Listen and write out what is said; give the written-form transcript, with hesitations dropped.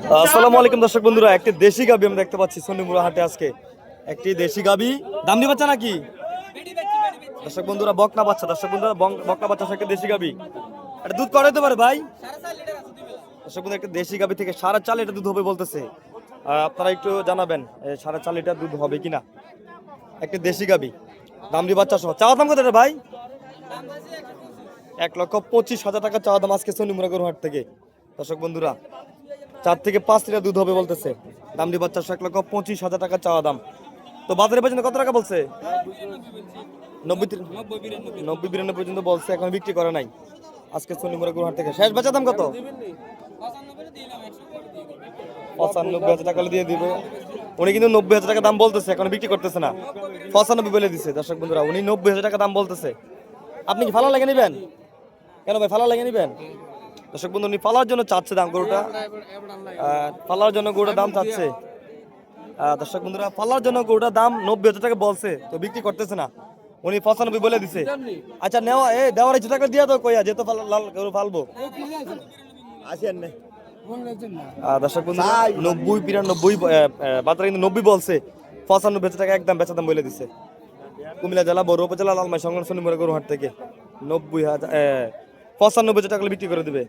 আসসালামু আলাইকুম দর্শক বন্ধুরা, একটি দেশি গাবি আমরা দেখতে পাচ্ছি সন্নিমুড়া হাটে। আজকে একটি দেশি গাবি দাম দি বাচ্চা নাকি দর্শক বন্ধুরা? বকনা বাচ্চা দর্শক বন্ধুরা, বকনা বাচ্চা একটা দেশি গাবি। এটা দুধ করাইতে পারে ভাই দর্শক বন্ধুরা? একটা দেশি গাবি থেকে 4.5 লিটার দুধ হবে বলতেছে। আপনারা একটু জানাবেন 4.5 লিটার দুধ হবে কিনা। একটা দেশি গাবি দাম দি বাচ্চা সহ। চাওয়া দাম কত এটা ভাই? 1,25,000 টাকা চাওয়া দাম আজকে সন্নিমুড়া গরু হাট থেকে। দর্শক বন্ধুরা 4 থেকে 5 লিটার দুধ হবে বলতেছে। দাম দি বাচ্চা 1,25,000 টাকা চাওয়া দাম। তো বাজারে পর্যন্ত কত টাকা বলছে? 90-92 পর্যন্ত বলছে, এখন বিক্রি করে নাই আজকে সন্নিমুড়া গরু হাট থেকে। শেষ বেচা দাম কত? 95,000 টাকা দিয়ে দিব। উনি কিন্তু 90,000 টাকা দাম বলতেছে, এখন বিক্রি করতেছে না। 95 বলে দিছে দর্শক বন্ধুরা, উনি 90,000 টাকা দাম বলতেছে। আপনি কি ফালা লেগে নিবেন? কেন ভাই ফালা লেগে নিবেন? দর্শক বন্ধু উনি ফালার জন্য চাচ্ছে দাম গরুটা, ফালার জন্য গরুটার দাম চাচ্ছে। দর্শক বন্ধুরা ফালার জন্য গরুটার দাম 90,000 টাকা বলছে, তো বিক্রি করতেছে না। উনি 95 বলে দিছে। আচ্ছা নেওয়া দেওয়ার ইচ্ছা টাকা দিয়ে তো কইয়া যেহেতু লাল গরু ফালবো। আসেন না দর্শক বন্ধু 90-92 বাজারে কিন্তু 90 বলছে, 95,000 টাকা একদম বেচা দাম বলে দিছে। কুমিল্লা জেলা বড় উপজেলা লালমাই সংগঠন সন্নিমুড়া গরু হাট থেকে 95,000 টাকা বিক্রি করে দিবে।